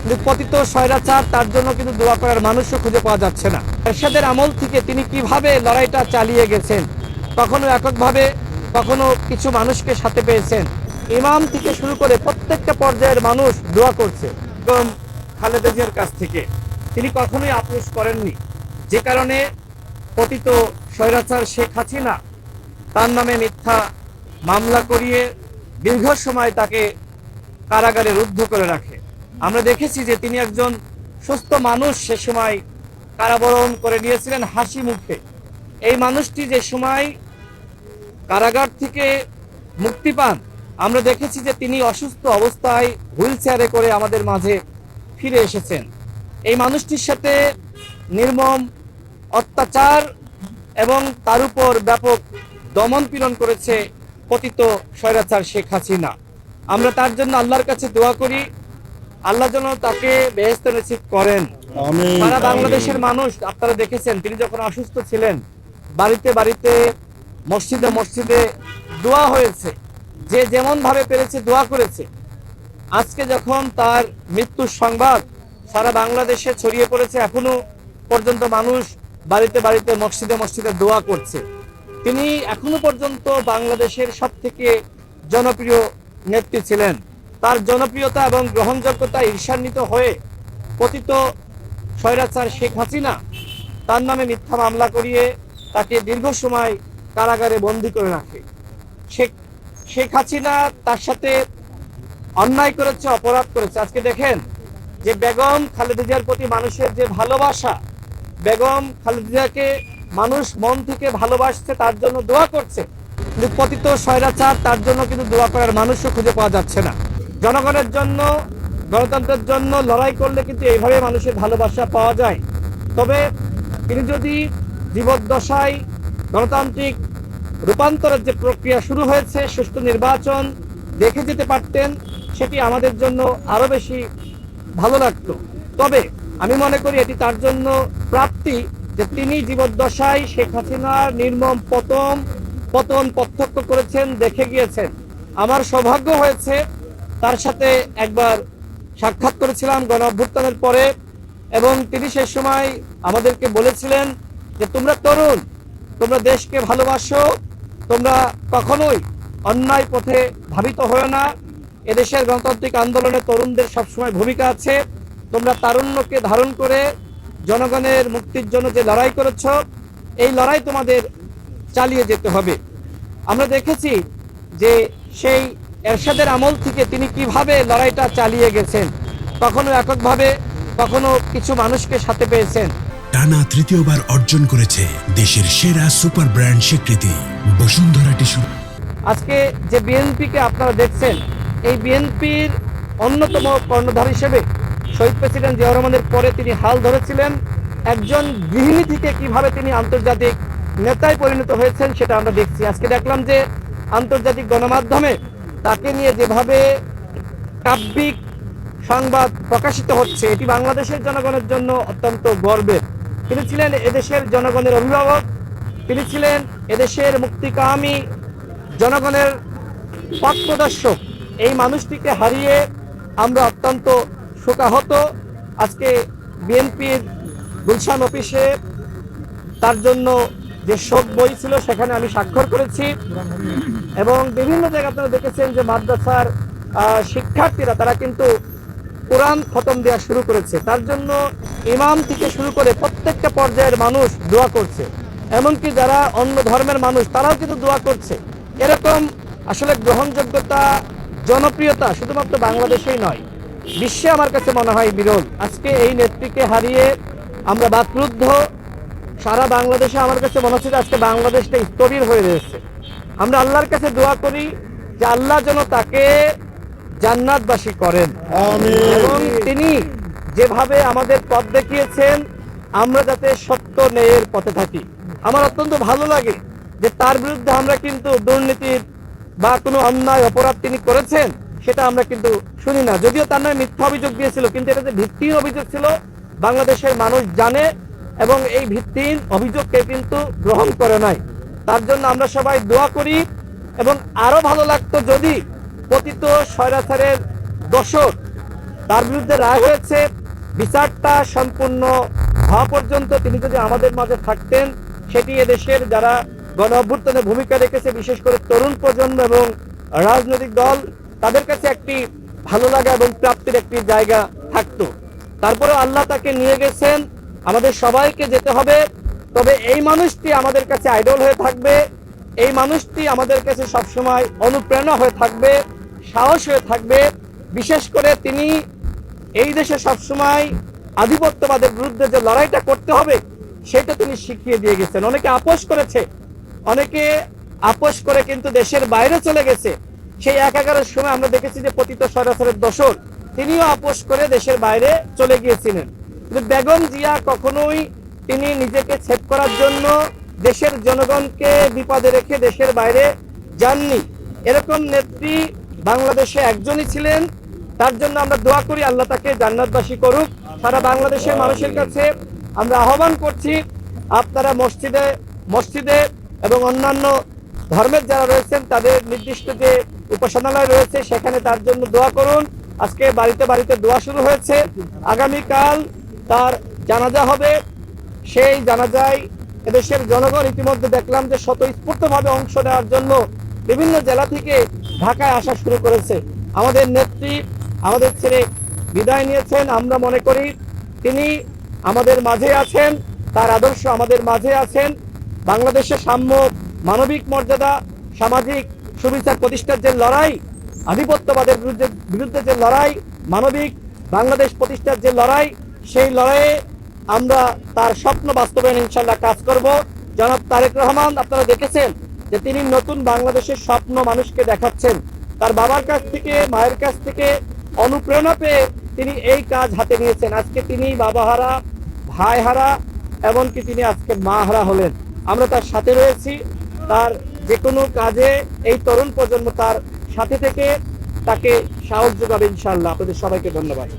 কিন্তু পতিত স্বৈরাচার তার জন্য কিন্তু দোয়া করার মানুষও খুঁজে পাওয়া যাচ্ছে না। এরশাদের আমল থেকে তিনি কিভাবে লড়াইটা চালিয়ে গেছেন, কখনো এককভাবে, কখনো কিছু মানুষকে সাথে পেয়েছেন। ইমাম থেকে শুরু করে প্রত্যেকটা পর্যায়ের মানুষ দোয়া করছে। এবং খালেদা জিয়ার কাছ থেকে তিনি কখনোই আপোষ করেননি, যে কারণে পতিত স্বৈরাচার শেখ হাসিনা তার নামে মিথ্যা মামলা করিয়ে দীর্ঘ সময় তাকে কারাগারে রুদ্ধ করে রাখে। আমরা দেখেছি যে তিনি একজন সুস্থ মানুষ সে সময় কারাবরণ করে নিয়েছিলেন হাসি মুখে। এই মানুষটি যে সময় কারাগার থেকে মুক্তি পান, আমরা দেখেছি যে তিনি অসুস্থ অবস্থায় হুইল চেয়ারে করে আমাদের মাঝে ফিরে এসেছেন। এই মানুষটির সাথে নির্মম অত্যাচার এবং তার উপর ব্যাপক দমন পীড়ন করেছে পতিত স্বৈরাচার শেখ হাসিনা। আমরা তার জন্য আল্লাহর কাছে দোয়া করি, আল্লাহ যেন তাকে বেহেশত নসিব করেন। সারা বাংলাদেশের মানুষ আপনারা দেখেছেন, তিনি যখন অসুস্থ ছিলেন বাড়িতে বাড়িতে, মসজিদে মসজিদে দোয়া হয়েছে, যে যেমন ভাবে পেরেছে দোয়া করেছে। আজকে যখন তার মৃত্যুর সংবাদ সারা বাংলাদেশে ছড়িয়ে পড়েছে, এখনো পর্যন্ত মানুষ বাড়িতে বাড়িতে, মসজিদে মসজিদে দোয়া করছে। তিনি এখনো পর্যন্ত বাংলাদেশের সবথেকে জনপ্রিয় নেত্রী ছিলেন। তার জনপ্রিয়তা এবং গ্রহণযোগ্যতা ঈর্ষান্বিত হয়ে পতিত স্বৈরাচার শেখ হাসিনা তার নামে মিথ্যা মামলা করিয়ে তাকে দীর্ঘ সময় কারাগারে বন্দী করে রাখে। শেখ হাসিনা তার সাথে অন্যায় করেছে, অপরাধ করেছে। আজকে দেখেন যে বেগম খালেদা জিয়ার প্রতি মানুষের যে ভালোবাসা, বেগম খালেদা জিয়াকে মানুষ মন থেকে ভালোবাসছে, তার জন্য দোয়া করছে। কিন্তু পতিত স্বৈরাচার তার জন্য কিন্তু দোয়া করার মানুষও খুঁজে পাওয়া যাচ্ছে না। জনগণের জন্য, গণতন্ত্রের জন্য লড়াই করলে কিন্তু এইভাবে মানুষের ভালোবাসা পাওয়া যায়। তবে তিনি যদি জীবদ্দশায় গণতান্ত্রিক রূপান্তরের যে প্রক্রিয়া শুরু হয়েছে, সুষ্ঠু নির্বাচন দেখে যেতে পারতেন, সেটি আমাদের জন্য আরো বেশি ভালো লাগতো। তবে আমি মনে করি এটি তার জন্য প্রাপ্তি যে তিনি জীবদ্দশায় শেখ হাসিনার নির্মম পতন প্রত্যক্ষ করেছেন, দেখে গিয়েছেন। আমার সৌভাগ্য হয়েছে তার সাথে একবার সাক্ষাৎ করেছিলাম গণ অভ্যুত্থানের পরে, এবং তিনি সেই সময় আমাদেরকে বলেছিলেন যে তোমরা তরুণ, তোমরা দেশকে ভালোবাসো, তোমরা কখনোই অন্যায় পথে ধাবিত হও না। এদেশের গণতান্ত্রিক আন্দোলনে তরুণদের সবসময় ভূমিকা আছে। তোমরা তারুণ্যকে ধারণ করে জনগণের মুক্তির জন্য যে লড়াই করেছ, এই লড়াই তোমাদের চালিয়ে যেতে হবে। আমরা দেখেছি যে সেই এরশাদের আমল থেকে তিনি কিভাবে লড়াইটা চালিয়ে গেছেন, কখনো এককভাবে, কখনো কিছু মানুষকে সাথে পেয়েছেন। টানা তৃতীয়বার অর্জন করেছে দেশের সেরা সুপার ব্র্যান্ড স্বীকৃতি বসুন্ধরা টিস্যু। আজকে যে বিএনপিকে আপনারা দেখছেন, এই বিএনপির অন্যতম কর্ণধার হিসেবে শহীদ প্রেসিডেন্ট জিয়াউর রহমানের পরে তিনি হাল ধরেছিলেন। একজন গৃহিণী থেকে কিভাবে তিনি আন্তর্জাতিক নেতায় পরিণত হয়েছেন সেটা আমরা দেখছি। আজকে দেখলাম যে আন্তর্জাতিক গণমাধ্যমে তাকে নিয়ে যেভাবে কাব্যিক সংবাদ প্রকাশিত হচ্ছে, এটি বাংলাদেশের জনগণের জন্য অত্যন্ত গর্বের। তিনি ছিলেন এদেশের জনগণের অভিভাবক, তিনি ছিলেন এদেশের মুক্তিকামী জনগণের পথ প্রদর্শক। এই মানুষটিকে হারিয়ে আমরা অত্যন্ত শোকাহত। আজকে বিএনপির গুলশান অফিসে তার জন্য যে শোক বই ছিল সেখানে আমি স্বাক্ষর করেছি, এবং বিভিন্ন জায়গায় আপনারা দেখেছেন যে মাদ্রাসার শিক্ষার্থীরা তারা কিন্তু কোরআন খতম দেওয়া শুরু করেছে। তার জন্য ইমাম থেকে শুরু করে প্রত্যেকটা পর্যায়ের মানুষ দোয়া করছে, এমনকি যারা অন্য ধর্মের মানুষ তারাও কিন্তু দোয়া করছে। এরকম আসলে গ্রহণযোগ্যতা, জনপ্রিয়তা শুধুমাত্র বাংলাদেশেই নয়, বিশ্বে আমার কাছে মনে হয় বিরল। আজকে এই নেত্রীকে হারিয়ে আমরা বাকরুদ্ধ। সারা বাংলাদেশে আমার কাছে মনে হচ্ছে আজকে বাংলাদেশটা স্থবির হয়ে রয়েছে। আমরা আল্লাহর কাছে দোয়া করি যে আল্লাহ যেন তাকে জান্নাতবাসী করেন, এবং তিনি যেভাবে আমাদের পথ দেখিয়েছেন আমরা যাতে সত্য ন্যায়ের পথে থাকি। আমার অত্যন্ত ভালো লাগে যে তার বিরুদ্ধে আমরা কিন্তু দুর্নীতির বা কোনো অন্যায় অপরাধ তিনি করেছেন সেটা আমরা কিন্তু শুনি না। যদিও তার নামে মিথ্যা অভিযোগ দিয়েছিল, কিন্তু এটা যে ভিত্তিহীন অভিযোগ ছিল বাংলাদেশের মানুষ জানে, এবং এই ভিত্তিহীন অভিযোগকে কিন্তু গ্রহণ করে নাই। তার জন্য আমরা সবাই দোয়া করি। এবং আরো ভালো লাগতো যদি পতিত স্বৈরাচারের দোসর তার বিরুদ্ধে রায় হয়েছে, বিচারটা সম্পূর্ণ হওয়া পর্যন্ত তিনি যদি আমাদের মাঝে থাকতেন, সেটি এদেশের যারা গণ অভ্যুত্থানে ভূমিকা রেখেছে, বিশেষ করে তরুণ প্রজন্ম এবং রাজনৈতিক দল, তাদের কাছে একটি ভালো লাগা এবং প্রাপ্তির একটি জায়গা থাকতো। তারপরে আল্লাহ তাকে নিয়ে গেছেন, আমাদের সবাইকে যেতে হবে। তবে এই মানুষটি আমাদের কাছে আইডল হয়ে থাকবে, এই মানুষটি আমাদের কাছে সবসময় অনুপ্রেরণা হয়ে থাকবে, সাহস হয়ে থাকবে। বিশেষ করে তিনি এই দেশে সবসময় আধিপত্যবাদের বিরুদ্ধে যে লড়াইটা করতে হবে সেটা তিনি শিখিয়ে দিয়ে গেছেন। অনেকে আপোষ করেছে, অনেকে আপোষ করে কিন্তু দেশের বাইরে চলে গেছে। সেই 11-এর সময় আমরা দেখেছি যে পতিত স্বৈরাচারের দোসর, তিনিও আপোষ করে দেশের বাইরে চলে গিয়েছিলেন। কিন্তু বেগম জিয়া কখনোই তিনি নিজেকে ছেদ করার জন্য দেশের জনগণকে বিপদে রেখে দেশের বাইরে যাননি। এরকম নেত্রী বাংলাদেশে একজনই ছিলেন। তার জন্য আমরা দোয়া করি আল্লাহ তাকে জান্নাতবাসী করুক। সারা বাংলাদেশের মানুষের কাছে আমরা আহ্বান করছি, আপনারা মসজিদে এবং অন্যান্য ধর্মের যারা রয়েছেন তাদের নির্দিষ্ট যে উপাসনালয় রয়েছে সেখানে তার জন্য দোয়া করুন। আজকে বাড়িতে বাড়িতে দোয়া শুরু হয়েছে, আগামীকাল তার জানাজা হবে। সেই জানাজায় এদেশের জনগণ ইতিমধ্যে দেখলাম যে স্বতঃস্ফূর্তভাবে অংশ নেওয়ার জন্য বিভিন্ন জেলা থেকে ঢাকায় আসা শুরু করেছে। আমাদের নেত্রী আমাদের ছেড়ে বিদায় নিয়েছেন। আমরা মনে করি তিনি আমাদের মাঝে আছেন, তার আদর্শ আমাদের মাঝে আছেন। বাংলাদেশের সাম্য, মানবিক মর্যাদা, সামাজিক সুবিচার প্রতিষ্ঠার যে লড়াই, আধিপত্যবাদের বিরুদ্ধে যে লড়াই, মানবিক বাংলাদেশ প্রতিষ্ঠার যে লড়াই, সেই লড়াইয়ে আমরা তার স্বপ্ন বাস্তবায়ন ইনশাল্লাহ কাজ করব। জনাব তারেক রহমান, আপনারা দেখেছেন যে তিনি নতুন বাংলাদেশের স্বপ্ন মানুষকে দেখাচ্ছেন। তার বাবার কাছ থেকে, মায়ের কাছ থেকে অনুপ্রেরণা পেয়ে তিনি এই কাজ হাতে নিয়েছেন। আজকে তিনি বাবাহারা, ভাইহারা, এমনকি তিনি আজকে মা হারা হলেন। আমরা তার সাথে রয়েছি, তার যে কোনো কাজে এই তরুণ প্রজন্ম তার সাথে থেকে তাকে সাহায্য করবে ইনশাআল্লাহ। আপনাদের সবাইকে ধন্যবাদ।